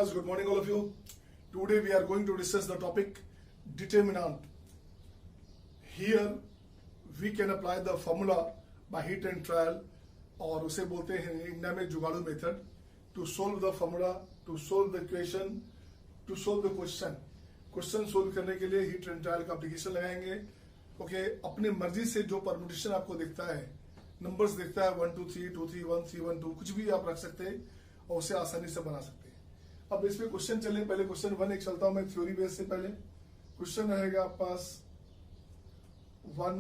Yes, good morning all of you. Today we are going to discuss the topic determinant. Here we can apply the formula by hit and trial और उसे बोलते हैं India में जुगाड़ू method to solve the formula, to solve the equation, to solve the question. Question solve करने के लिए hit and trial का एप्लीकेशन लगाएंगे. ओके, अपनी मर्जी से जो परमुटेशन आपको दिखता है, नंबर्स दिखता है 1 2 3 2 3 1 3 1 2, कुछ भी आप रख सकते हैं और उसे आसानी से बना सकते हैं. अब इसमें क्वेश्चन चले, पहले क्वेश्चन 1 एक चलता हूं मैं थ्योरी बेस से. पहले क्वेश्चन रहेगा आप पास 1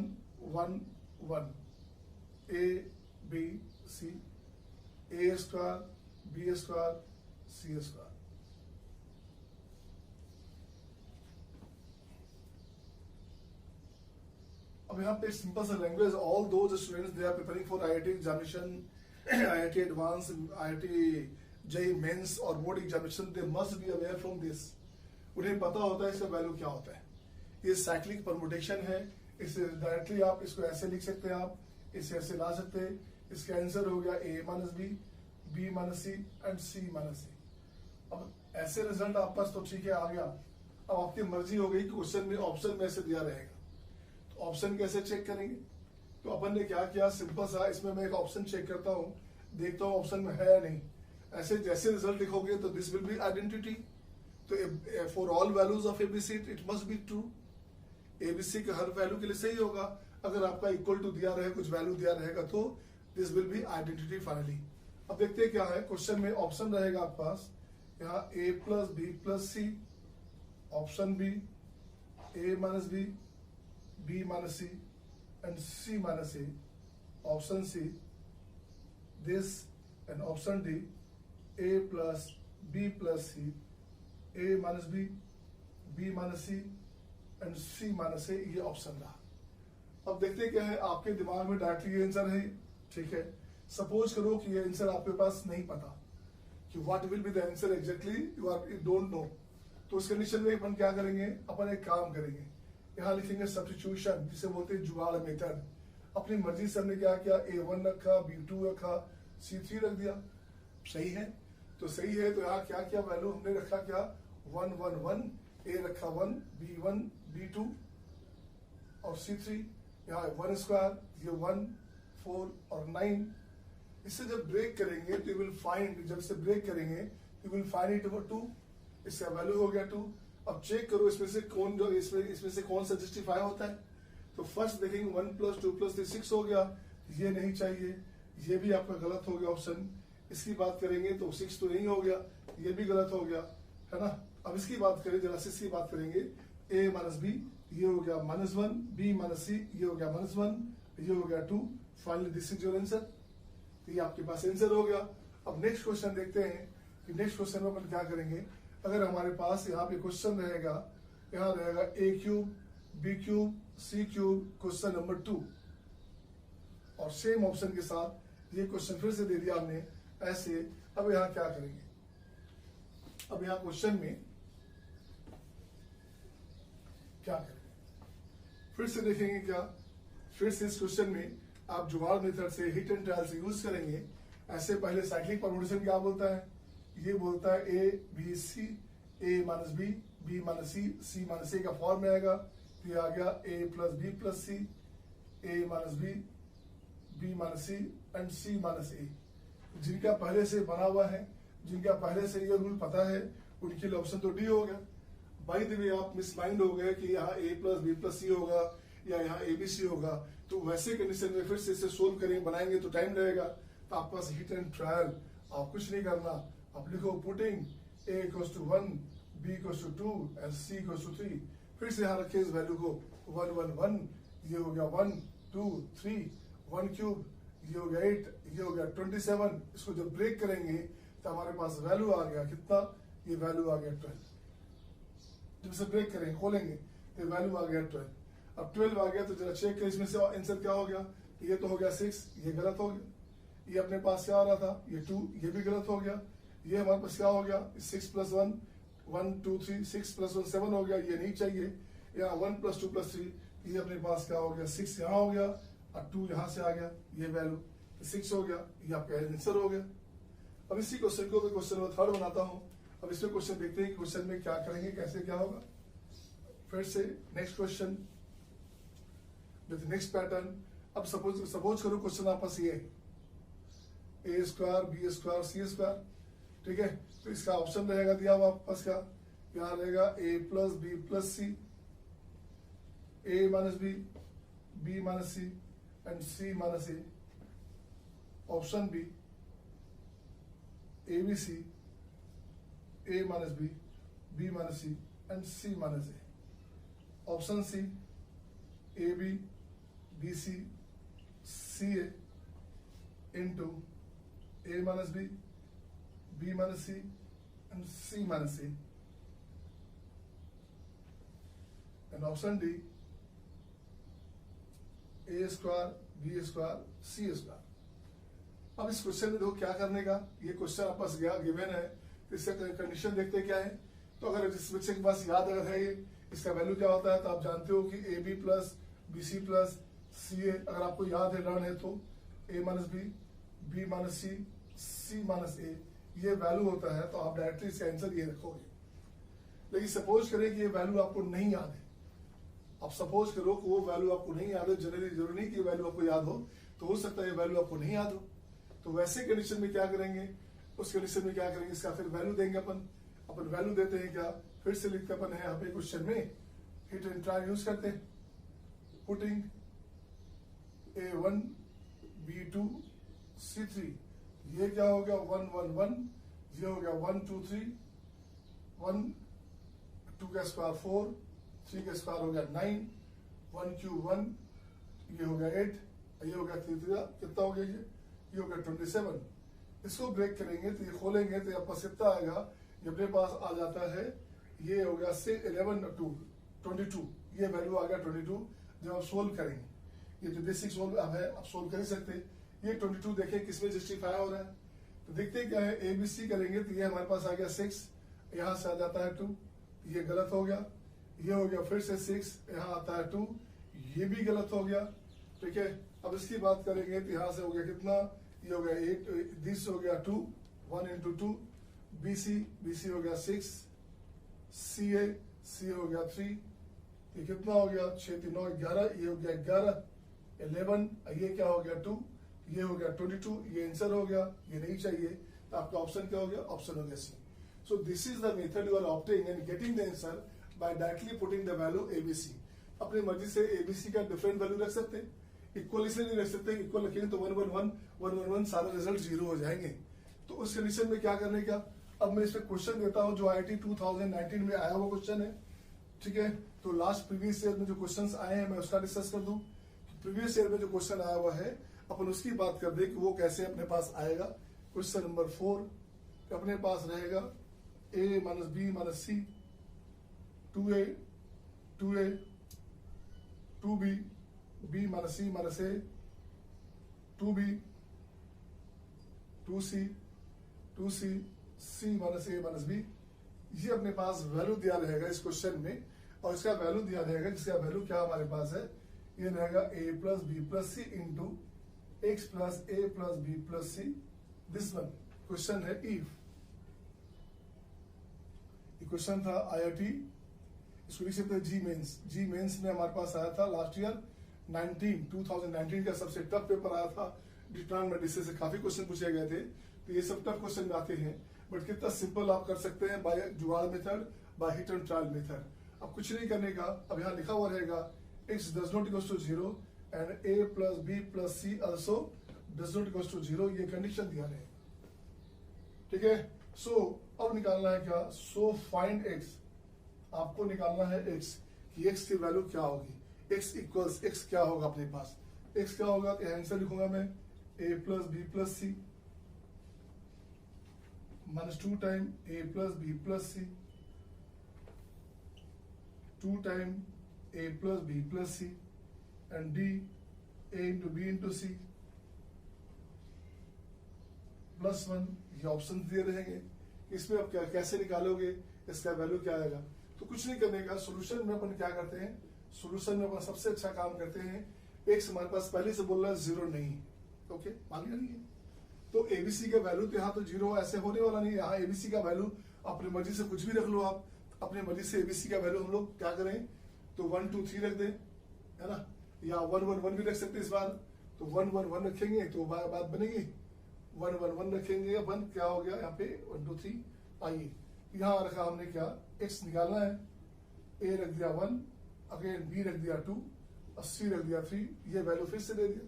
1 1 A B C, A square B square C square. अब यहाँ पे सिंपल सा language, all those students they are preparing for IIT examination, IIT advance, IIT JEE mains और board examination, they must be aware from this. उन्हें पता होता है इसका वैल्यू क्या होता है. ये साइक्लिक परमुटेशन है. इसे डायरेक्टली आप इसको ऐसे लिख सकते हैं, आप इसे ऐसे ला सकते हैं. इसका आंसर हो गया A minus B minus C and C minus C. अब ऐसे रिजल्ट आप पास तो ठीक है आ गया. अब आपकी मर्जी हो गई कि क्वेश्चन में ऑप्शन में ऐसे दिया रहेगा, तो ऑप्शन कैसे चेक करेंगे. तो अपन ने क्या किया, सिंपल सा, इसमें मैं एक ऑप्शन चेक करता हूँ, देखता हूँ ऑप्शन में है या नहीं. ऐसे जैसे रिजल्ट लिखोगे तो दिस विल बी आइडेंटिटी. तो for all values of ABC it must be true. ABC के हर वैल्यू के लिए सही होगा. अगर आपका इक्वल टू दिया रहे, कुछ वैल्यू दिया रहेगा, तो this will B identity finally. अब देखते हैं क्या है. क्वेश्चन में ऑप्शन रहेगा आपके पास यहाँ A plus B plus C, option B A minus B minus C and C minus A. Option C this and option D A plus B plus C, A minus B minus C and C minus A. ये option रहा. अब देखते हैं क्या है. आपके दिमाग में डायरेक्टली ये आंसर है, ठीक है. सपोज करो कि ये आंसर आपके पास नहीं पता कि what will be the answer exactly, you don't know. तो इस कंडीशन में अपन क्या करेंगे, अपन एक काम करेंगे, यहाँ लिखेंगे सब्स्टिट्यूशन, जिसे बोलते हैं जुगाड़ मेथड. अपनी मर्जी से हमने क्या किया, A1 रखा, B2 रखा, C3 रख दिया. सही है तो सही है. तो यहाँ क्या क्या वैल्यू हमने रखा, क्या 1 1 1, A रखा 1, B1 B2 और C3. यहाँ 1 स्क्वायर, ये 1 4 और 9. इससे जब ब्रेक करेंगे तो यू विल फाइंड, जब से ब्रेक करेंगे you will find it over 2. इसका वैल्यू हो गया 2. अब चेक करो इसमें से कौन, जो इसमें से कौन सा जस्टिफाई होता है. तो फर्स्ट देखेंगे 1 + 2 + 3 6 हो गया. ये नहीं चाहिए, ये भी आपका गलत हो गया ऑप्शन. इसकी बात करेंगे तो 6 तो नहीं हो गया, ये भी गलत हो गया, है ना. अब इसकी बात करें, जरा से इसकी बात करेंगे, a माइनस बी, ये हो गया -1, b माइनस सी, ये हो गया -1, ये हो गया 2. Finally this is your answer. ये आपके पास आंसर हो गया. अब नेक्स्ट क्वेश्चन देखते हैं कि नेक्स्ट क्वेश्चन में अपन क्या करेंगे. अगर हमारे पास यहाँ पे क्वेश्चन रहेगा, यहाँ रहेगा a³ b³ c³ question number 2 और सेम ऑप्शन के साथ ये क्वेश्चन फिर से दे दिया हमने ऐसे. अब यहाँ क्या करेंगे, अब यहाँ क्वेश्चन में क्या करेंगे, फिर से देखेंगे क्या. फिर से इस क्वेश्चन में आप जुगाड़ मेथड से, हिट एंड ट्रायल से यूज करेंगे. ऐसे पहले साइक्लिक परमुटेशन क्या बोलता है, ये बोलता है A B C, A minus B minus C minus A का फॉर्म में आएगा. तो ये आ गया A plus B plus C, A minus B minus C and C minus A. जिनका पहले से बना हुआ है, जिनका पहले से ये रूल पता है, उनके लिए ऑप्शन तो डी हो गया. बाय द वे आप मिसमाइंड हो गए कि यहाँ ए प्लस बी प्लस सी होगा या यहाँ एबीसी होगा. तो वैसे कंडीशन में फिर से इसे सोल्व करेंगे, बनाएंगे तो टाइम लगेगा. तो आपके पास हिट एंड ट्रायल, आप कुछ नहीं करना, आप लिखो putting a = 1, b = 2 and c = 3. फिर से यहाँ रखे इस वैल्यू को 1 1 1, ये हो गया 1 2 3, 1³ ये हो गया 8, ये हो गया 27. इसको जब ब्रेक करेंगे तो हमारे पास वैल्यू आ गया कितना, ये वैल्यू आ गया 12. जब से ब्रेक करेंगे, खोलेंगे तो वैल्यू आ गया 12. अब 12 आ गया तो जरा चेक करें इसमें से आंसर क्या हो गया. ये तो हो गया 6, ये गलत हो गया. ये अपने पास क्या आ रहा था, ये 2, ये भी गलत हो गया. ये हमारे पास क्या हो गया, 6 + 1 1 2 3, 6 + 1 7 हो गया, ये नहीं चाहिए. यहाँ 1 + 2 + 3, ये अपने पास क्या हो गया, 6 यहाँ हो गया और 2 यहाँ से आ गया, ये वैल्यू 6 हो गया. ये आपका आंसर हो गया. अब इसी क्वेश्चन को क्वेश्चन नंबर 3 बनाता हूँ. अब इसमें क्वेश्चन देखते हैं कि क्वेश्चन में क्या करेंगे, कैसे क्या होगा। फिर से next question with next pattern. अब सपोज करो क्वेश्चन आपस ये ए square B square C square, ठीक है। तो इसका ऑप्शन रहेगा दिया हुआ आपस का, यहाँ रहेगा A plus B plus C, A minus B minus C and C minus A. Option B A B C, A minus B minus C and C minus A. Option C A B C A into A minus B minus C and C minus A. And option D A square B square C square. अब इस question में देखो क्या करने का, ये question आपस गया गिवन है, तो इसका कंडीशन देखते क्या है। तो अगर जिस बच्चे के पास याद अगर है ये इसका वैल्यू क्या होता है, तो आप जानते हो कि A B plus B C plus C A, अगर आपको याद है लर्न है तो A minus B minus C minus A ये वैल्यू होता है। तो आप डायरेक्टली इसका आंसर ये रखोगे। लेकिन सपोज करें कि ये वैल्यू आपको नहीं याद है, आप सपोज करो कि वो वैल्यू आपको नहीं याद है, जनरली जरूरी नहीं कि वैल्यू आपको याद हो, तो हो सकता है ये वैल्यू आपको नहीं याद हो। तो वैसे कंडीशन में क्या करेंगे, उस कंडीशन में क्या करेंगे, इसका फिर वैल्यू देंगे अपन वैल्यू देते हैं क्या, फिर से लिखते अपन है यहाँ पे क्वेश्चन में हिट एंड ट्राई यूज करते हैं। पुटिंग A1 B2 C3, ये क्या हो गया 1 1 1, ये हो गया 1 2 3, 1 2 का स्क्वायर 4, 3 का स्क्वायर हो गया 9, 1 क्यूब 1, ये हो गया 8, ये हो गया 3 कितना हो गया ये हो गया 27। इसको ब्रेक करेंगे तो ये खोलेंगे तो आपका कितना आएगा, ये अपने पास आ जाता है, ये हो गया 11 2 22, ये वैल्यू आ गया 22। जब आप सोल्व करेंगे, ये तो बेसिक सोल्व अब है, आप सोल्व कर ही सकते हैं। ये 22 देखें किसमें जस्टिफाई हो रहा है, तो देखते क्या है, ए बी सी करेंगे तो ये हमारे पास आ गया 6, यहाँ से आ जाता है 2, ये गलत हो गया, ये हो गया फिर से 6, यहाँ आता है 2, ये भी गलत हो गया, ठीक है। अब इसकी बात करेंगे तो यहाँ से हो गया कितना, ये हो गया 8, दिस हो गया 2, 1 into 2, बी सी हो गया 6, सी हो गया 3, ये कितना हो गया 6 3 9 11, ये हो गया 11 11, ये क्या हो गया 2, ये हो गया 22, ये आंसर हो गया, ये नहीं चाहिए तो आपका ऑप्शन क्या हो गया, ऑप्शन हो गया C. So this is the method you are opting and getting the answer by directly putting the value A B C. अपनी मर्जी से एबीसी का डिफरेंट वैल्यू रख सकते हैं, इक्वल इसलिए नहीं रख सकते, इक्वल रखेंगे तो 1 1 1 1 1 1 सारे रिजल्ट 0 हो जाएंगे। तो उस कंडीशन में क्या करने का, अब मैं इसमें क्वेश्चन देता हूं जो IIT 2019 में आया हुआ क्वेश्चन है, ठीक है। तो लास्ट प्रीवियस ईयर में जो क्वेश्चंस आए हैं मैं उसका डिस्कस कर दूं। प्रीवियस ईयर में जो क्वेश्चन आया हुआ है अपन उसकी बात कर दे कि वो कैसे अपने पास आएगा। क्वेश्चन नंबर 4 अपने पास रहेगा a minus B minus c, 2a 2b b minus C minus a, 2b 2c c minus a minus b। ये अपने पास वैल्यू दिया रहेगा इस क्वेश्चन में, और इसका वैल्यू दिया रहेगा जिसका वैल्यू क्या हमारे पास है, ये रहेगा a plus B plus c into x plus a plus B plus c. This one question है इफ, ये क्वेश्चन था IIT, इसको लिख सकते हैं जी मेंस में हमारे पास आया था लास्ट ईयर 2019 का सबसे टफ पेपर आया था। डिटर्मिनेंट में डिस्कस से काफी क्वेश्चन पूछे गए थे, तो ये सब टफ क्वेश्चन आते हैं, बट कितना सिंपल आप कर सकते हैं बाय जुगाड़ method, by hit and trial method. अब कुछ नहीं करने का, अब यहाँ लिखा हुआ रहेगा x does not equals to 0 and a plus b plus c also does not equals to 0, ये कंडीशन दिया है, ठीक है। सो अब निकालना है क्या, सो फाइंड x, आपको निकालना है x कि x की वैल्यू क्या होगी, x इक्वल्स x क्या होगा अपने पास, x क्या होगा, तो आंसर लिखूंगा मैं a plus B plus c minus 2 time a plus B plus c, 2 time a plus b plus c and d a into b into c plus 1, ये option दिए रहेंगे। इसमें अब क्या कैसे निकालोगे, इसका वैल्यू क्या आएगा, तो कुछ नहीं करने का। सोल्यूशन में अपन क्या करते हैं, सोल्यूशन में अपन सबसे अच्छा काम करते हैं, x हमारे पास पहले से बोल रहा है 0 नहीं, ओके मान लिया नहीं है, तो एबीसी का वैल्यू तो यहाँ तो 0 ऐसे होने वाला नहीं, यहाँ एबीसी का वैल्यू अपनी मर्जी से कुछ भी रख लो आप, अपनी मर्जी से एबीसी का वैल्यू हम लोग क्या करें तो 1 2 3 रख दें, है ना, या 1 1 1 भी रख सकते हैं इस बार, तो 1 1 1 रखेंगे तो बात बनेगी, 1 1 1 रखेंगे, 1 क्या हो गया यहाँ पे 1 2 3। आइए यहाँ रखा हमने क्या, x निकालना है, a रख दिया 1, अगेन b रख दिया 2 और c रख दिया 3, ये वैल्यू फिर से दे दिया।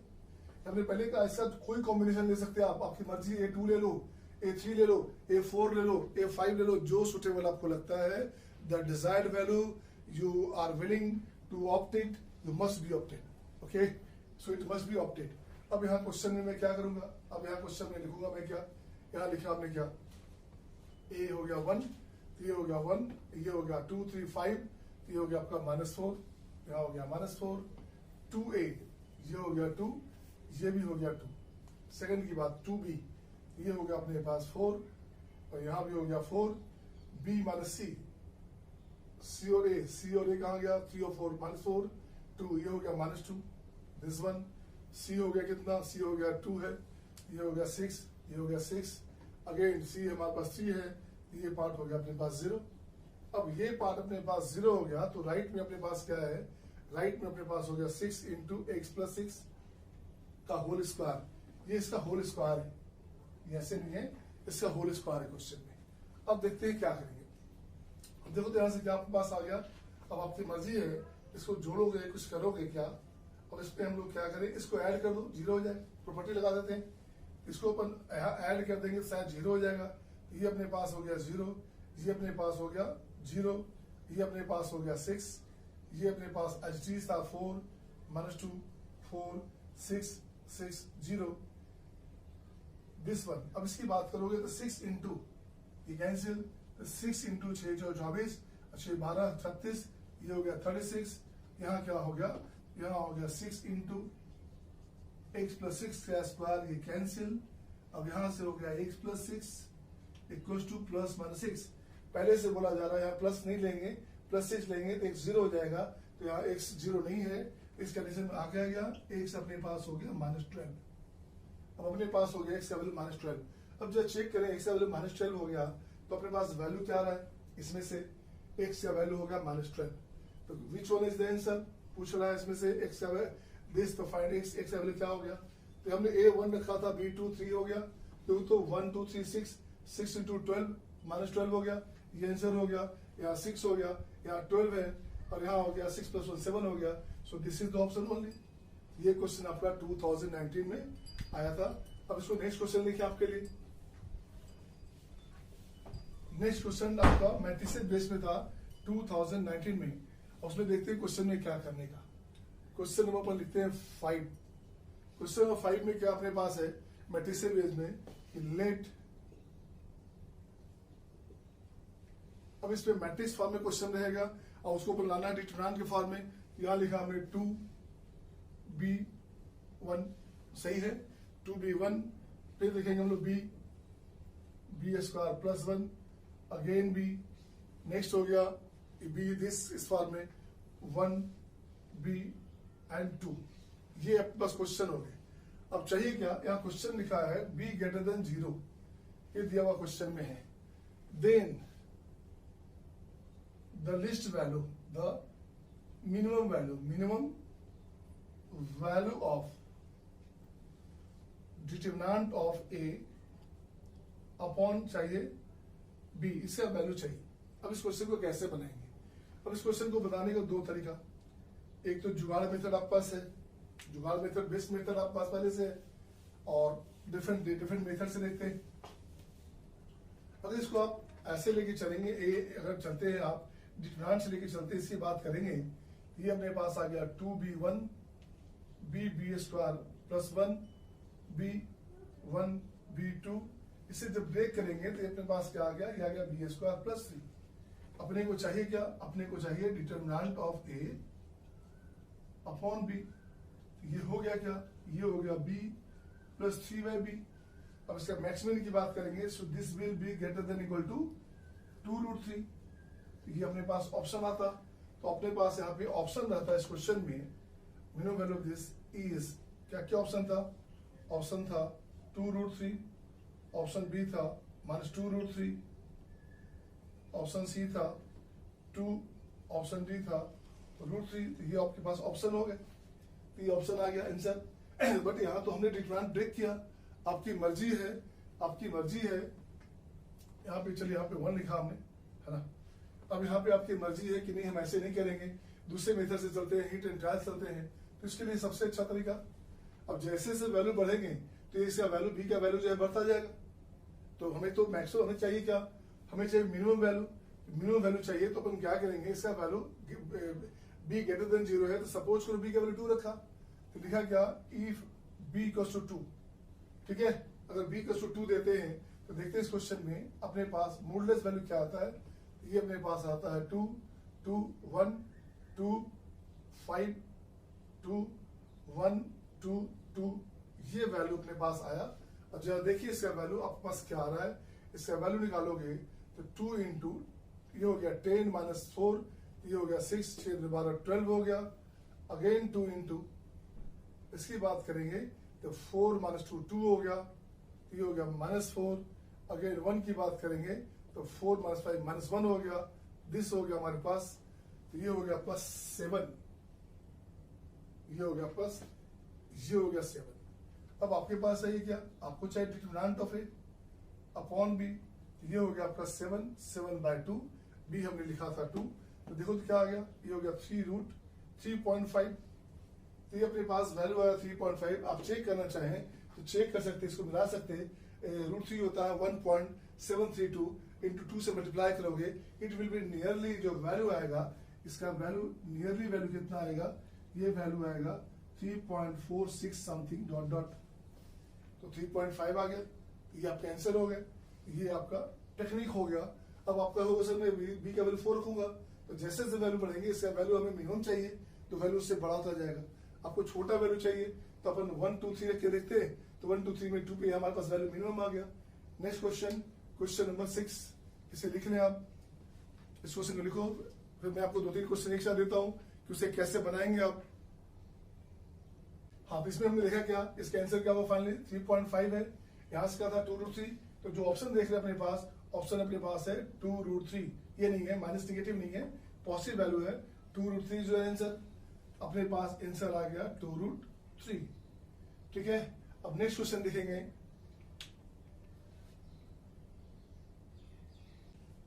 हमने पहले कहा इसका कोई कॉम्बिनेशन ले सकते हैं आप, आपकी मर्जी, A2 ले लो, A3 ले लो, A4 ले लो, A5 ले लो, जो सुटेबल आपको लगता है, the desired value you are willing to opted, you must be opted, okay, so it must be opted. अब यहाँ क्वेश्चन में मैं क्या करूंगा, अब यहाँ क्वेश्चन में लिखूंगा मैं क्या, यहाँ लिखा हमने क्या, A हो गया 1, ये हो गया 1, ये हो गया 2 3 5, ये हो गया आपका -4, यहाँ हो गया -4, 2A, ये हो गया 2, ये भी हो गया 2। सेकंड की बात 2B, ये हो गया अपने पास 4 और यहाँ भी हो गया 4, B माइनस C और A कहाँ गया 3 और 4 -4, 2, ये हो गया -2, दिस वन, C हो गया कितना, C हो गया 2 है, ये हो गया 6, ये हो गया 6, अगेन C हमारे पास 3 है, ये पार्ट हो गया अपने पास 0। अब ये पार्ट अपने पास 0 हो गया तो राइट में अपने पास क्या है, राइट में अपने पास हो गया 6 इंटू x प्लस 6 का होल स्क्वायर, ये इसका होल स्क्वायर है, ये ऐसे नहीं है, इसका होल स्क्वायर है क्वेश्चन में। अब देखते हैं क्या करेंगे, देखो तो यहाँ से क्या आपके पास आ गया, अब आपकी मर्जी है, इसको जोड़ोगे कुछ करोगे क्या, और इस पे हम लोग क्या करें, इसको ऐड कर दो 0 हो जाए, प्रॉपर्टी लगा देते हैं, इसको अपन ऐड कर देंगे शायद 0 हो जाएगा, ये अपने पास हो गया 0, ये अपने पास हो गया 0, ये अपने पास हो गया 6, ये अपने पास एच था 4 -2 4 6 6 0, दिस वन। अब इसकी बात करोगे तो 6 इंटू ये कैंसिल, 6 इंटू 6 जो 24, 6 12 36, ये हो गया 36, यहाँ क्या हो गया, यहाँ हो गया 6 इंटू x प्लस 6 का स्क्वायर, ये कैंसिल, अब यहाँ से हो गया x plus 6 equal two plus minus 6, पहले से बोला जा रहा है यहाँ प्लस नहीं लेंगे, प्लस 6 लेंगे तो x 0 हो जाएगा, तो यहाँ x 0 नहीं है, इस कंडीशन में आ गया x अपने पास हो गया -12, अब अपने पास हो गया x का वैल्यू -12। अब जब चेक करें x का वैल्यू -12 हो गया तो अपने पास वैल्यू क्या आ रहा है, इसमें से x का वैल्यू हो गया -12, तो which one is the answer पूछ रहा है, इसमें से x का वैल्यू दिस, तो फाइंड x का वैल्यू क्या हो गया, तो हमने A1 रखा था, B2 3 हो गया, तो 1 2 3 6 इंटू 12 -12 हो गया, ये आंसर हो गया, यहाँ 6 हो गया, यहाँ 12 है और यहाँ हो गया 6 + 1 7 हो गया, सो this is the option only. ये क्वेश्चन आपका 2019 में आया था। अब इसको नेक्स्ट क्वेश्चन लिखिए आपके लिए, नेक्स्ट क्वेश्चन आपका मैट्रिसेस बेस में था 2019 में, उसमें देखते हैं क्वेश्चन में क्या करने का। क्वेश्चन नंबर पर लिखते हैं 5, क्वेश्चन नंबर 5 में क्या अपने पास है मैट्रिसेस बेस में कि लेट, अब इस पे मैट्रिक्स फॉर्म में क्वेश्चन रहेगा और उसको ऊपर लाना है डिटरमिनेंट के फॉर्म में, यहाँ लिखा हमने 2b1 सही है, 2b1, फिर लिखेंगे हम लोग b square plus 1, again b, next हो गया b दिस इस फॉर्म में 1b एंड 2, ये बस क्वेश्चन हो गए। अब चाहिए क्या, यहाँ क्वेश्चन लिखा है b ग्रेटर देन 0, ये दिया हुआ क्वेश्चन में है, then the list value, the minimum value of determinant of A upon चाहिए B, इसका वैल्यू चाहिए। अब इस क्वेश्चन को कैसे बनाएंगे, अब इस क्वेश्चन को बताने का दो तरीका, एक तो जुगाड़ मेथड आपके पास है, जुगाड़ मेथड बेस्ट मेथड आपके पास पहले से है, और डिफरेंट मेथड से देखते हैं। अगर इसको आप ऐसे लेके चलेंगे, ए अगर चलते हैं आप डिटरमिनेंट से लेके चलते इसकी बात करेंगे, ये अपने पास आ गया 2b1 b square plus 1 b1 b2, इसे जब ब्रेक करेंगे तो अपने पास क्या आ गया, ये आ गया b स्क्वायर प्लस 3। अपने को चाहिए क्या, अपने को चाहिए determinant of a upon b, ये हो गया क्या, ये हो गया b प्लस 3/b। अब इसका मैक्सिमम की बात करेंगे, so this will be greater than equal to 2√3, ये अपने पास ऑप्शन आता, तो अपने पास यहाँ पे ऑप्शन रहता है इस क्वेश्चन में, minimum value of this is, क्या क्या ऑप्शन था, ऑप्शन था 2√3, ऑप्शन बी था -2√3, ऑप्शन सी था 2, ऑप्शन डी था √3, ये आपके पास ऑप्शन हो गए, तो ये ऑप्शन आ गया आंसर। बट यहाँ तो हमने डिटरमिनेंट ब्रेक किया, आपकी मर्जी है, आपकी मर्जी है। यहाँ पे चलिए, यहाँ पे 1 लिखा हमने, है ना। अब यहाँ पे आपकी मर्जी है कि नहीं, हम ऐसे नहीं करेंगे, दूसरे मेथड से चलते हैं, हिट एंड ट्रायल चलते हैं। तो इसके लिए सबसे अच्छा तरीका, अब जैसे जैसे वैल्यू बढ़ेंगे तो इसका वैल्यू बी का वैल्यू जो है बढ़ता जाएगा। तो हमें तो मैक्सिमम हमें चाहिए क्या, हमें चाहिए मिनिमम वैल्यू। मिनिमम वैल्यू चाहिए तो अपन क्या करेंगे, इसका वैल्यू बी ग्रेटर देन 0 है, तो सपोज करो बी का वैल्यू 2 रखा, तो लिखा क्या, इफ बी इक्वल्स टू 2, ठीक है। अगर बी इक्वल्स टू 2 देते हैं तो देखते हैं इस क्वेश्चन में अपने पास मोडलेस वैल्यू क्या आता है। ये अपने पास आता है 2, 2, 1, 2, 5, 2, 1, 2, 2, ये वैल्यू अपने पास आया। अब जरा देखिए इसका वैल्यू आपके पास क्या आ रहा है, इसका वैल्यू निकालोगे तो 2 इंटू ये हो गया 10 माइनस 4, ये हो गया 6, 6 12 12 हो गया, अगेन 2 इंटू इसकी बात करेंगे तो 4 माइनस 2 2 हो गया, ये हो गया -4, अगेन 1 की बात करेंगे तो 4 माइनस 5 -1 हो गया, दिस हो गया हमारे पास, तो ये हो गया +7, ये हो गया प्लस, ये हो गया 7। अब आपके पास है ये क्या, आपको चाहिए determinant of a upon b, ये हो गया +7, 7/2, बी हमने लिखा था 2, तो देखो तो क्या आ गया, ये हो गया 3√3.5, तो ये अपने पास वैल्यू आया 3.5। आप चेक करना चाहें तो चेक कर सकते हैं, इसको मिला सकते हैं। √3 होता है 1.732, इंटू 2 से मल्टीप्लाई करोगे, इट विल बी नियरली, जो वैल्यू आएगा इसका वैल्यू नियरली वैल्यू कितना आएगा, ये वैल्यू आएगा 3.46 समथिंग डॉट डॉट, तो 3.5 आ गया, ये आपका आंसर हो गया, ये आपका टेक्निक हो गया। अब आपका होगा सर मैं बी का वैल्यू 4 रखूंगा, तो जैसे जैसे वैल्यू बढ़ेंगे इसका वैल्यू हमें मिनिमम चाहिए, तो वैल्यू उससे बड़ा होता जाएगा। आपको छोटा वैल्यू चाहिए तो अपन 1 2 3 रख के देखते हैं, तो 1 2 3 में 2 पे हमारे पास वैल्यू मिनिमम आ गया। नेक्स्ट क्वेश्चन, क्वेश्चन नंबर 6, इसे लिख लें आप, इस क्वेश्चन को लिखो, फिर मैं आपको 2-3 क्वेश्चन एक साथ देता हूँ कि उसे कैसे बनाएंगे आप। हाँ, तो इसमें हमने देखा क्या, इसका आंसर क्या हुआ फाइनली 3.5 है, यहाँ से क्या था 2√3, तो जो ऑप्शन देख रहे हैं अपने पास, ऑप्शन अपने पास है 2√3, ये नहीं है माइनस नेगेटिव नहीं है, पॉजिटिव वैल्यू है 2√3 जो है आंसर, अपने पास आंसर आ गया 2√3, ठीक है। अब नेक्स्ट क्वेश्चन देखेंगे,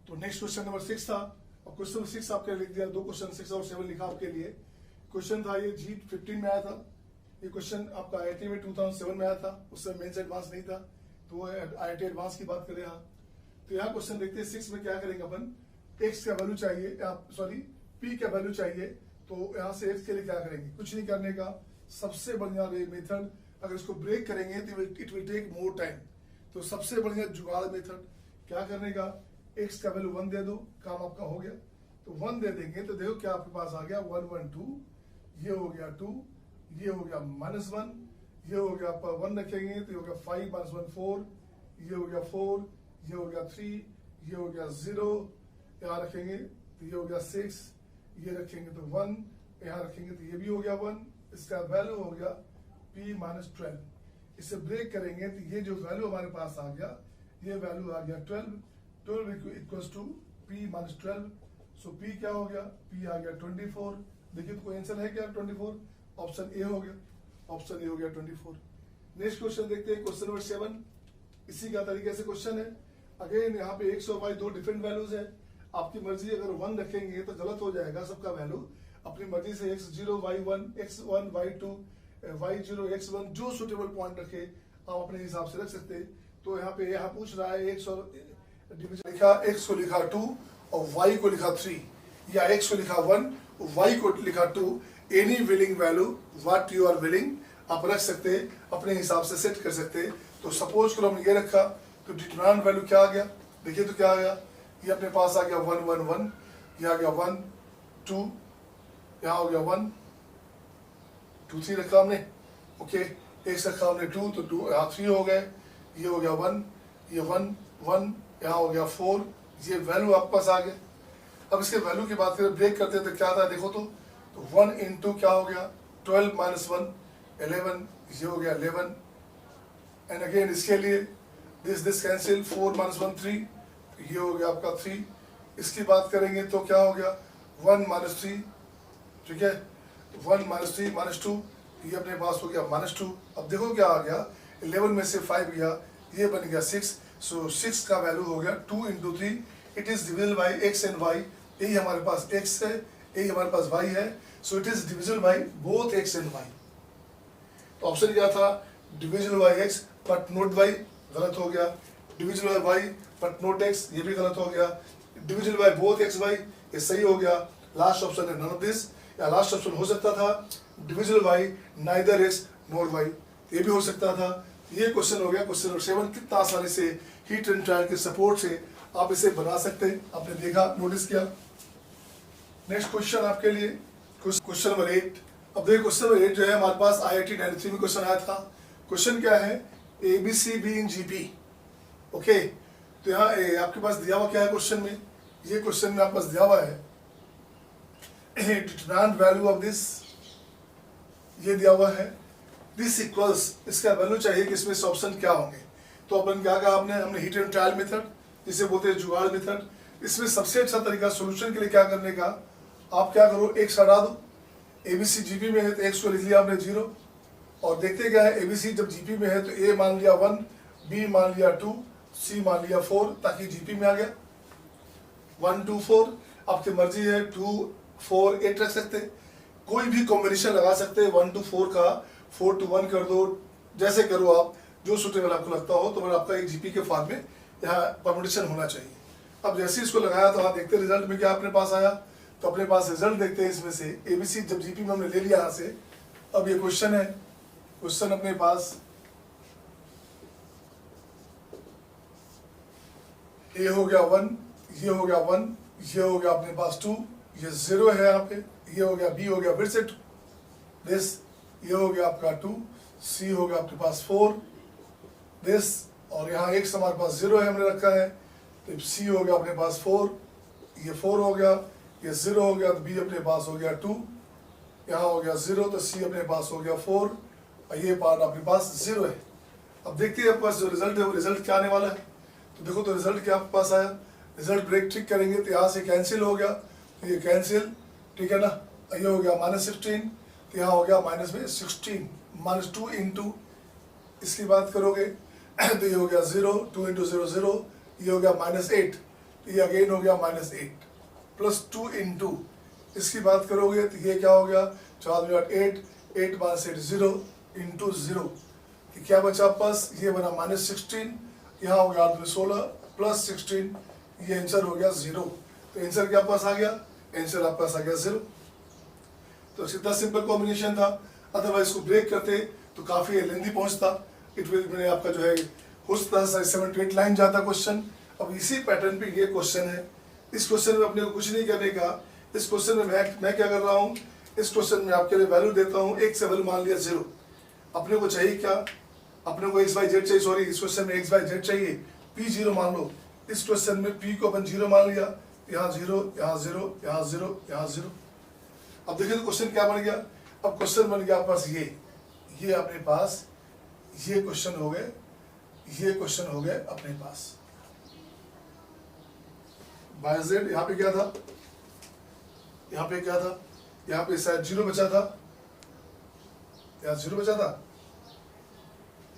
तो नेक्स्ट क्वेश्चन नंबर 6 था, और क्वेश्चन नंबर 6 आपके लिख दिया, 2 क्वेश्चन 6 और 7 लिखा आपके लिए। क्वेश्चन था ये G15 में आया था, ये क्वेश्चन आपका IIT में 2007 में आया था, उस समय मेंस एडवांस नहीं था, तो वो IIT एडवांस की बात करें। यहाँ तो यहाँ क्वेश्चन देखते हैं 6 में क्या करेंगे अपन, x का वैल्यू चाहिए, सॉरी p का वैल्यू चाहिए, तो यहाँ से x के लिए क्या करेंगे, कुछ नहीं करने का, सबसे बढ़िया मेथड, अगर इसको ब्रेक करेंगे तो it will take more time, तो सबसे बढ़िया जुगाड़ मेथड क्या करने का, x का वैल्यू 1 दे दो, काम आपका हो गया। तो 1 दे देंगे तो देखो क्या आपके पास आ गया 1 1 2, ये हो गया 2, ये हो गया -1, ये हो गया आपका 1 रखेंगे तो ये हो गया 5 -1 4, ये हो गया 4, ये हो गया 3, ये हो गया 0, यहाँ रखेंगे तो ये हो गया 6, ये रखेंगे तो 1, यहाँ रखेंगे तो ये भी हो गया 1, इसका वैल्यू हो गया p -12। इसे ब्रेक करेंगे तो ये जो वैल्यू हमारे पास आ गया, ये वैल्यू आ गया 12 equals to p -12, so p क्या हो गया, p आ गया 24। देखिए तो कोई आंसर है क्या 24, ऑप्शन ए हो गया, ऑप्शन ए हो गया 24। नेक्स्ट क्वेश्चन देखते हैं, क्वेश्चन नंबर 7, इसी का तरीके से क्वेश्चन है। अगेन यहाँ पे x और y 2 डिफरेंट वैल्यूज है, आपकी मर्जी, अगर 1 रखेंगे तो गलत हो जाएगा सबका वैल्यू, अपनी मर्जी से x0 y1 x1 y2 y0 x1 जो सुटेबल पॉइंट रखे आप अपने हिसाब से रख सकते हैं। तो यहाँ पे यहाँ पूछ रहा है x और डिवीजन लिखा, x को लिखा 2 और y को लिखा 3, या x को लिखा 1 y को लिखा 2, any willing value what you are willing आप रख सकते हैं, अपने हिसाब से सेट कर सकते हैं। तो सपोज करो हमने ये रखा, तो डिटरमिनेंट वैल्यू क्या आ गया, देखिए तो क्या आ गया, ये अपने पास आ गया 1 1 1, ये आ गया 1 2, यहाँ हो गया 1 2 3 रखा हमने, ओके, x रखा हमने 2, तो 2 यहाँ 3 हो गए, ये हो गया 1, ये 1 1, यहाँ हो गया 4, ये वैल्यू आपके पास आ गए। अब इसके वैल्यू की बात करें, ब्रेक करते तो क्या था, देखो तो 1 इंटू क्या हो गया 12 -1 11, ये हो गया 11, एंड अगेन इसके लिए दिस कैंसिल 4 -1 3, ये हो गया आपका 3, इसकी बात करेंगे तो क्या हो गया 1 माइनस 3, ठीक है, 1 माइनस 3 माइनस 2, ये अपने पास हो गया माइनस 2। अब देखो क्या आ गया, 11 में से 5 गया, ये बन गया 6। सो 6 का वैल्यू हो गया 2 into 3, it is divisible by x and y. यही हमारे पास x है, यही हमारे पास y है, so it is divisible by both x and y। तो ऑप्शन क्या था, divisible by x but note y, गलत हो गया। Divisible by y but note x, ये भी गलत हो गया। Divisible by both x y, ये सही हो गया। लास्ट ऑप्शन है नन ऑफ दिस, या लास्ट ऑप्शन हो सकता था divisible by neither x NOR y, ये भी हो सकता था। ये क्वेश्चन हो गया क्वेश्चन नंबर 7। कितना आसानी से हीट एंड ट्रायल के सपोर्ट से आप इसे बना सकते हैं, आपने देखा, नोटिस किया। नेक्स्ट क्वेश्चन आपके लिए क्वेश्चन नंबर 8। अब देखिए क्वेश्चन नंबर 8 जो है हमारे पास IIT 93 में क्वेश्चन आया था। क्वेश्चन क्या है, ABC B इन GP, ओके। तो यहाँ आपके पास दिया हुआ क्या है क्वेश्चन में, ये क्वेश्चन में आपके पास दिया हुआ है डिटरमिनेंट वैल्यू ऑफ दिस, ये दिया हुआ है दिस इक्वल्स, इसका वैल्यू चाहिए कि इसमें से ऑप्शन क्या होंगे। तो अपन क्या कहा हमने हीट एंड ट्रायल मेथड, जिसे बोलते हैं जुगाड़ मेथड। इसमें सबसे अच्छा तरीका सोल्यूशन के लिए क्या करने का, आप क्या करो, एक्स हटा दो। ABC GP में है तो एक्स को लिख लिया आपने 0, और देखते क्या है ABC जब GP में है तो A मान लिया 1, B मान लिया 2, C मान लिया 4, ताकि GP में आ गया 1 2 4। आपकी मर्जी है 2 4 8 रख सकते, कोई भी कॉम्बिनेशन लगा सकते हैं 1 to 4 का, 4 to 1 कर दो, जैसे करो आप, जो सुटेबल आपको लगता हो। तो आपका एक GP के फॉर्म में यहाँ परमुटेशन होना चाहिए। अब जैसे इसको लगाया तो आप देखते रिजल्ट में क्या अपने पास आया। तो अपने पास रिजल्ट देखते हैं इसमें से, ABC जब GP में हमने ले लिया यहाँ से। अब ये क्वेश्चन है, क्वेश्चन अपने पास A हो गया 1, ये हो गया 1, ये हो गया अपने पास 2, ये 0 है यहाँ पे, ये हो गया B हो गया फिर से 2, दिस, ये हो गया आपका 2, C हो गया अपने पास 4, दिस, और यहाँ x हमारे पास 0 है हमने रखा है, तो C हो गया अपने पास 4, ये 4 हो गया, ये 0 हो गया, तो B अपने पास हो गया 2, यहाँ हो गया 0, तो C अपने पास हो गया 4, और ये पार्ट अपने पास 0 है। अब देखते हैं आपके पास जो रिजल्ट है वो रिजल्ट क्या आने वाला है। तो देखो तो रिजल्ट क्या आपके पास आया, रिजल्ट ब्रेक ठीक करेंगे तो यहाँ से कैंसिल हो गया, तो ये कैंसिल, ठीक है ना। ये हो गया -16, तो यहाँ हो गया माइनस में 16, -2 इंटू, इसकी बात करोगे तो ये हो गया 0, 2 इंटू 0 0, ये हो गया -8, ये अगेन हो गया -8 प्लस 2 इंटू, इसकी बात करोगे तो ये क्या हो गया 4 8, 8 - 8 0 इंटू 0, कि क्या बचा आपके पास, ये बना -16, यहाँ हो गया 16 प्लस 16, ये आंसर हो गया 0। तो आंसर क्या पास आ गया, आंसर आपके पास आ गया 0। तो सीधा सिंपल कॉम्बिनेशन था, अदरवाइज इसको ब्रेक करते तो काफी लेंथी पहुंचता। इट विल मैंने आपका जो है हो सकता है 7 to 8 लाइन जाता क्वेश्चन। अब इसी पैटर्न पे ये क्वेश्चन है, इस क्वेश्चन में अपने को कुछ नहीं करने का। इस क्वेश्चन में मैं क्या कर रहा हूँ, इस क्वेश्चन में आपके लिए वैल्यू देता हूँ, एक से वैल्यू मान लिया 0। अपने को चाहिए क्या, अपने को x by z चाहिए, सॉरी इस क्वेश्चन में x by z चाहिए, p 0 मान लो। इस क्वेश्चन में p को अपन 0 मान लिया, यहाँ 0, यहाँ 0, यहाँ 0, यहाँ 0। अब देखिए तो क्वेश्चन क्या बन गया, अब क्वेश्चन बन गया आपके पास ये अपने पास ये क्वेश्चन हो गए, ये क्वेश्चन हो गए अपने पास बाय z। यहाँ पे क्या था, यहाँ पे क्या था, यहाँ पे शायद 0 बचा था, यहाँ 0 बचा था,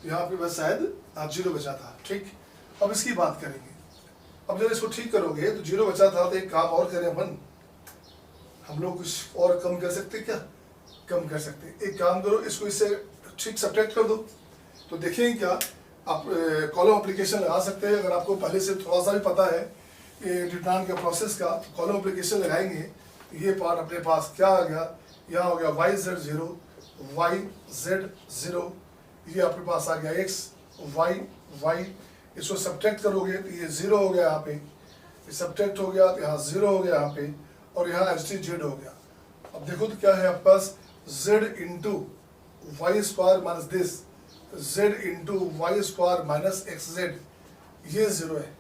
यहाँ पे बस शायद 0 बचा था, ठीक। अब इसकी बात करेंगे। अब जब इसको ठीक करोगे तो 0 बचा था, तो एक काम और करें अपन, हम लोग कुछ और कम कर सकते, क्या कम कर सकते। एक काम करो, इसको इससे ठीक सब्ट्रैक्ट कर दो, तो देखेंगे क्या आप कॉलम एप्लीकेशन लगा सकते हैं। अगर आपको पहले से थोड़ा सा भी पता है ये डिटरमिनेंट का प्रोसेस का, तो कॉलम एप्लीकेशन लगाएंगे तो ये पार्ट अपने पास क्या आ गया, यहाँ हो गया YZ0, YZ0, ये आपके पास आ गया x y, इसको सब्ट्रैक्ट करोगे तो ये 0 हो गया, यहाँ पे ये सब्ट्रैक्ट हो गया तो यहाँ 0 हो गया यहाँ पे, और यहाँ HTZ हो गया। अब देखो तो क्या है आपके पास, z into y square minus this, z into y square minus XZ, ये 0 है।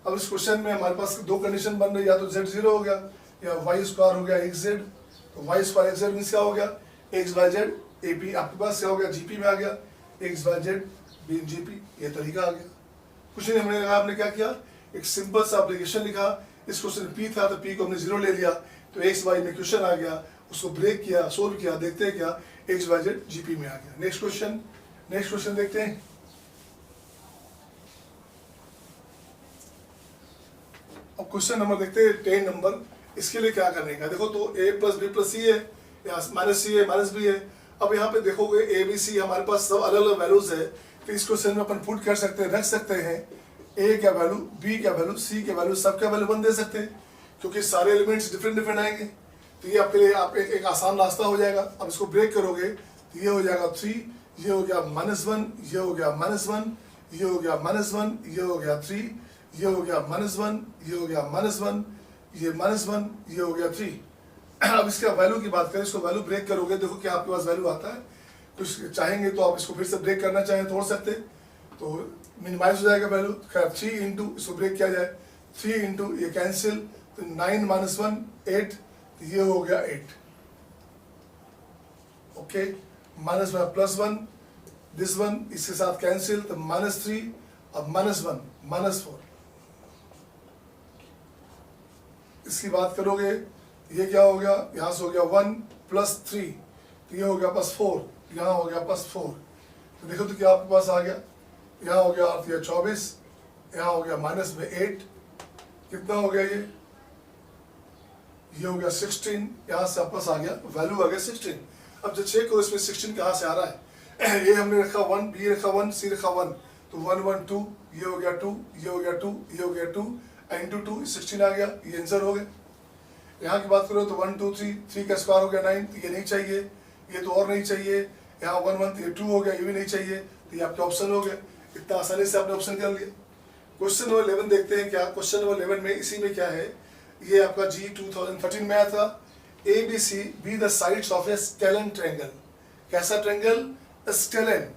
अब इस क्वेश्चन में हमारे पास दो कंडीशन बन रही है, या तो z 0 हो गया या वाई स्क्वायर हो गया XZ। तो वाई स्क्वायर XZ मीन्स क्या हो गया, x by z AP, आपके पास क्या हो गया, GP में आ गया, x by z B in GP, ये तरीका आ गया। कुछ नहीं हमने लगा, आपने क्या किया, एक सिंपल सा एप्लीकेशन लिखा, इस क्वेश्चन में पी था तो पी को हमने 0 ले लिया, तो एक्स वाई में क्वेश्चन आ गया, उसको ब्रेक किया, सोल्व किया, देखते हैं क्या एक्स वाई जेड जीपी में आ गया। नेक्स्ट क्वेश्चन देखते हैं। अब क्वेश्चन नंबर देखते हैं 10 नंबर। इसके लिए क्या करने का, देखो तो a प्लस बी प्लस सी है, या माइनस सी है माइनस बी है। अब यहाँ पे देखोगे ए बी सी हमारे पास सब अलग अलग वैल्यूज है, तो इस क्वेश्चन में अपन पुट कर सकते हैं, रख सकते हैं ए क्या वैल्यू, बी क्या वैल्यू, सी क्या वैल्यू, सब का वैल्यू 1 दे सकते हैं, क्योंकि सारे एलिमेंट्स डिफरेंट आएंगे। तो ये आपके लिए आप एक आसान रास्ता हो जाएगा। अब इसको ब्रेक करोगे तो ये हो जाएगा 3, ये हो गया -1, ये हो गया -1, ये हो गया -1, ये हो गया 3, ये हो गया -1, ये हो गया -1, ये -1, ये हो गया 3। अब इसका वैल्यू की बात करें, इसको वैल्यू ब्रेक करोगे, देखो क्या आपके पास वैल्यू आता है। कुछ चाहेंगे तो आप इसको फिर से ब्रेक करना चाहें तोड़ सकते, तो मिनिमाइज हो जाएगा वैल्यू। खैर 3 इंटू इसको ब्रेक किया जाए, 3 इंटू ये कैंसिल, तो 9 - 1 8, तो ये हो गया 8। ओके, -1 +1, दिस वन इसके साथ कैंसिल, तो -3, अब -1 -4। इसकी बात करोगे ये क्या हो गया, यहाँ से हो गया 1 + 3, तो ये हो गया +4, यहाँ हो गया +4। तो देखो तो क्या आपके पास आ गया, यहाँ हो गया 24, यहाँ हो गया -8, कितना हो गया ये हो गया 16, यहाँ से आपस आ गया वैल्यू आ गया 16। अब जब चेक करो इसमें 16 कहाँ से आ रहा है, ये हमने रखा 1, बी रखा 1, सी रखा 1, तो 1 1 2, ये हो गया 2, ये हो गया 2, ये हो गया 2, इंटू 2 16 आ गया, ये आंसर हो गया। यहाँ की बात करो तो 1 2 3, 3 का स्क्वायर हो गया 9, तो ये नहीं चाहिए, ये तो और नहीं चाहिए। यहाँ 1 1, तो ये 2 हो गया, ये भी नहीं चाहिए, तो ये आपके ऑप्शन हो गए। इतना आसानी से आपने ऑप्शन कर लिया। क्वेश्चन नंबर 11 देखते हैं क्या। क्वेश्चन नंबर 11 में इसी में क्या है, ये आपका जी 2013 में आया था। A B c be the sides of a scalene triangle. कैसा ट्रायंगल, स्केलन,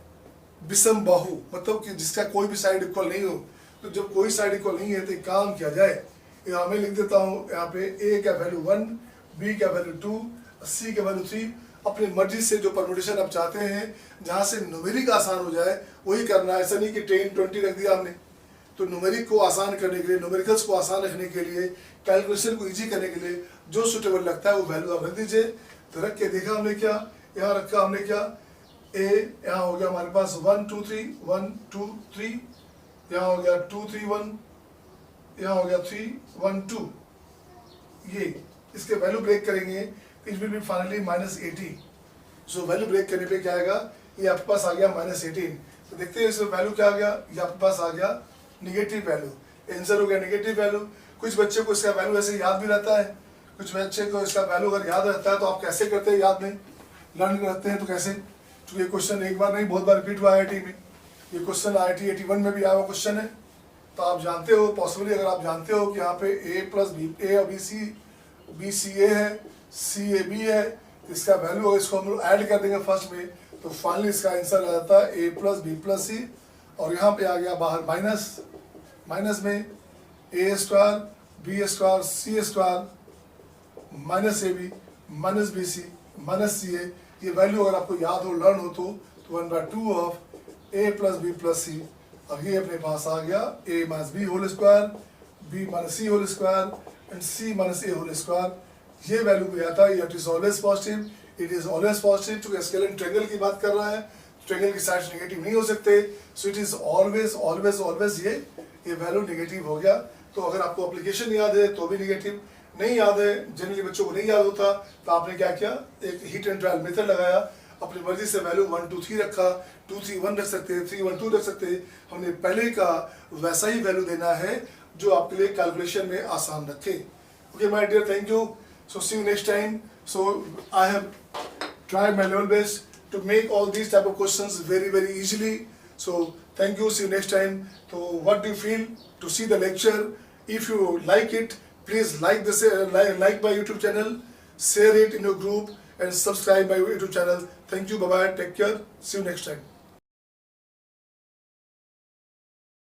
विषम बाहु, मतलब कि जिसका कोई भी साइड इक्वल नहीं हो। तो जब कोई साइड इक्वल नहीं है तो एक काम किया जाए, यहाँ मैं लिख देता हूँ, यहाँ पे ए का वैल्यू 1, बी का वैल्यू 2, सी का वैल्यू 3। अपनी मर्जी से जो परमुटेशन आप चाहते हैं, जहाँ से न्यूमेरिक आसान हो जाए वही करना है। ऐसा नहीं कि 10 20 रख दिया हमने। तो न्यूमेरिक को आसान करने के लिए, न्यूमेरिकल्स को आसान रखने के लिए, कैलकुलेशन को इजी करने के लिए जो सुटेबल लगता है वो वैल्यू आप रख दीजिए। तो रख के देखा हमने क्या, यहाँ रखा हमने क्या, ए यहाँ हो गया हमारे पास 1 2 3, 1 2 3, यहाँ हो गया 2 3 1, यहाँ हो गया 3 1 2। ये इसके वैल्यू ब्रेक करेंगे, it will be finally -18। So value break करने पे क्या आएगा, ये आपके पास आ गया -18। तो देखते हैं इसमें वैल्यू क्या आ गया, ये आपके पास आ गया निगेटिव वैल्यू, आंसर हो गया निगेटिव वैल्यू। कुछ बच्चे को इसका वैल्यू ऐसे याद भी रहता है, कुछ बच्चे को इसका वैल्यू अगर याद रहता है तो आप कैसे करते हैं, याद नहीं लर्न करते हैं तो कैसे। तो ये क्वेश्चन एक बार नहीं बहुत बार रिपीट हुआ IIT में। ये क्वेश्चन IIT 81 में भी आया हुआ क्वेश्चन है। तो आप जानते हो, पॉसिबली अगर आप जानते हो कि यहाँ पे A + B, A और B C A है, C A B है, तो इसका वैल्यू इसको हम लोग ऐड कर देंगे फर्स्ट में, तो फाइनली इसका आंसर आ जाता है A + B + C। और यहाँ पे आ गया बाहर माइनस में A² B² C² -AB -BC -CA। ये वैल्यू अगर आपको याद हो, लर्न हो तो 1/2 ऑफ A + B + C। अब ये अपने पास आ गया A - B whole square, B - C whole square and C - A whole square. ये वैल्यू भी आता है, it is always positive, it is always positive. क्योंकि स्केलिन ट्रायंगल की बात कर रहा है, ट्रायंगल की साइड्स नेगेटिव नहीं हो सकते, so it is always always always ये वैल्यू नेगेटिव हो गया। तो अगर आपको एप्लीकेशन याद है तो भी नेगेटिव, नहीं याद है, जनरली बच्चों को नहीं याद होता, तो आपने क्या किया, एक हिट एंड ट्रायल मेथड लगाया, अपनी मर्जी से वैल्यू 1 2 3 रखा, 2 3 1 रख सकते हैं, 3 1 2 रख सकते हैं। हमने पहले का वैसा ही वैल्यू देना है जो आपके लिए कैलकुलेशन में आसान रखे। Okay my dear, thank you. So see you next time. So I have tried my level best to make all these type of questions very easily. So thank you, see you next time. So what do you feel to see the lecture? If you like it, please like my YouTube channel, share it in your group and subscribe my YouTube channel. Thank you, bye bye, take care, see you next time.